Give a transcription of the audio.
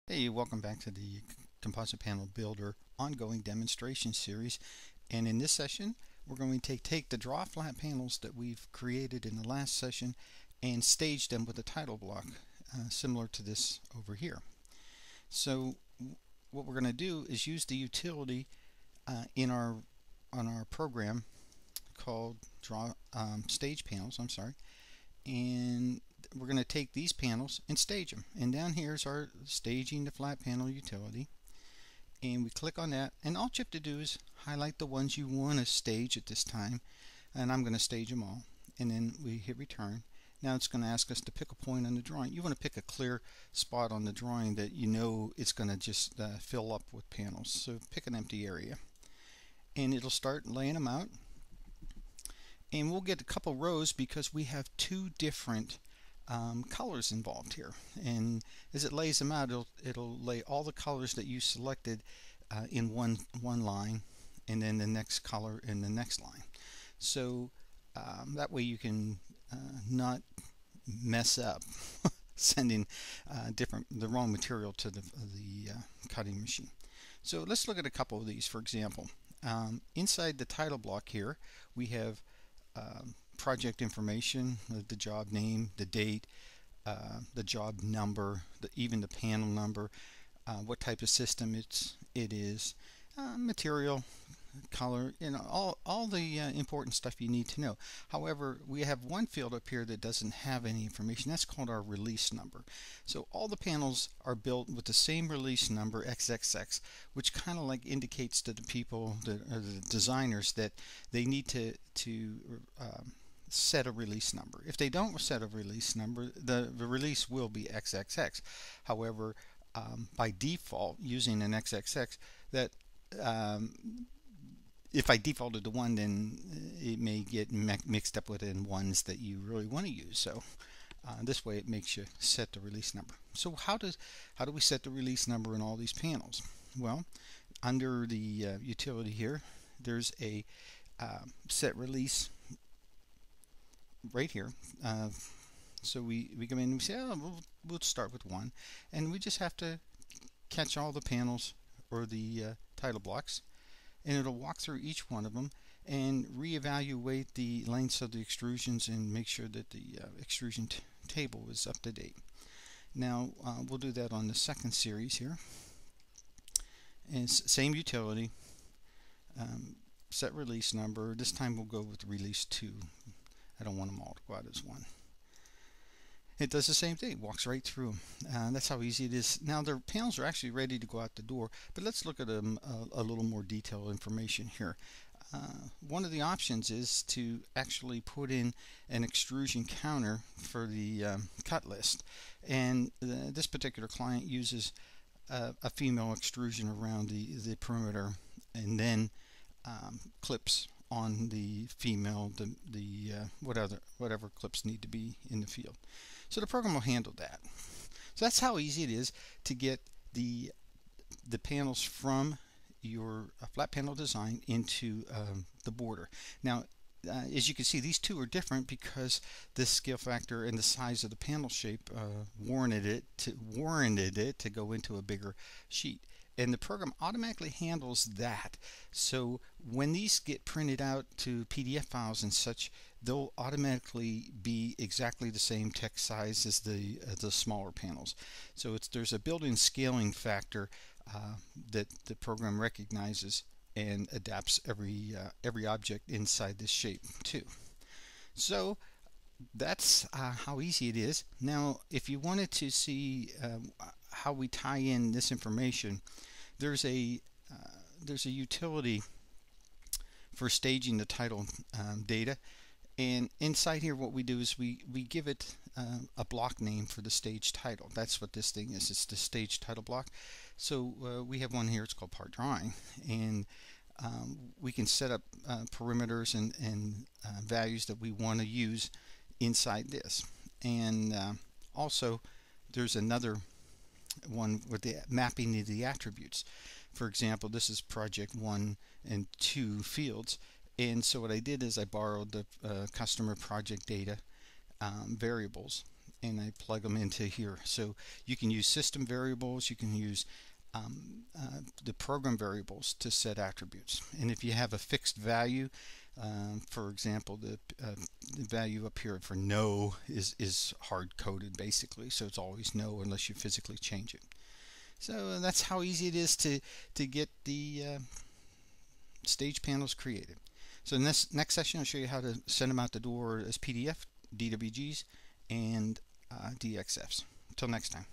Hey, welcome back to the Composite Panel Builder ongoing demonstration series. And in this session, we're going to take the draw flat panels that we've created in the last session and stage them with a title block, similar to this over here. So what we're going to do is use the utility on our program called Draw Stage Panels. And we're going to take these panels and stage them. And down here is our staging the flat panel utility. And we click on that, and all you have to do is highlight the ones you want to stage at this time, and I'm going to stage them all. And then we hit return. Now it's going to ask us to pick a point on the drawing. You want to pick a clear spot on the drawing that you know it's going to just fill up with panels. So pick an empty area, and it'll start laying them out. And we'll get a couple rows because we have two different colors involved here. And as it lays them out, it'll lay all the colors that you selected in one line, and then the next color in the next line. So that way you can not mess up sending the wrong material to the cutting machine. So let's look at a couple of these. For example, inside the title block here, we have project information, the job name, the date, the job number, even the panel number, what type of system it is, material, color, all the important stuff you need to know. However, we have one field up here that doesn't have any information. That's called our release number. So all the panels are built with the same release number, XXX, which kind of like indicates to the people, the designers, that they need to set a release number. If they don't set a release number, the release will be XXX. However, by default, using an XXX, that if I defaulted to 1, then it may get mixed up with ones that you really want to use. So this way it makes you set the release number. So how do we set the release number in all these panels? Well, under the utility here, there's a set release right here. So we come in and we say, oh, we'll start with 1, and we just have to catch all the panels or the title blocks, and it'll walk through each one of them and reevaluate the lengths of the extrusions and make sure that the extrusion table is up to date. Now we'll do that on the second series here. And it's same utility, set release number. This time we'll go with release 2. I don't want them all to go out as 1. It does the same thing, walks right through them. That's how easy it is. Now their panels are actually ready to go out the door, but let's look at a little more detailed information here. One of the options is to actually put in an extrusion counter for the cut list, and this particular client uses a female extrusion around the perimeter, and then clips on the female, whatever clips need to be in the field. So the program will handle that. So that's how easy it is to get the panels from your flat panel design into the border. Now, as you can see, these two are different because the scale factor and the size of the panel shape warranted it to go into a bigger sheet. And the program automatically handles that. So when these get printed out to PDF files and such, they'll automatically be exactly the same text size as the smaller panels. So there's a built-in scaling factor that the program recognizes and adapts every object inside this shape too. So that's how easy it is. Now, if you wanted to see how we tie in this information, there's a utility for staging the title data, and inside here what we do is we give it a block name for the stage title. That's what this thing is. It's the stage title block. So we have one here. It's called part drawing, and we can set up perimeters and values that we want to use inside this. And also there's another one with the mapping of the attributes. For example, this is project 1 and 2 fields, and so what I did is I borrowed the customer project data variables and I plug them into here. So you can use system variables, you can use the program variables to set attributes. And if you have a fixed value, for example, the value up here for no is hard coded basically, so it's always no unless you physically change it. So that's how easy it is to get the stage panels created. So in this next session, I'll show you how to send them out the door as PDF, DWGs, and DXFs. Until next time.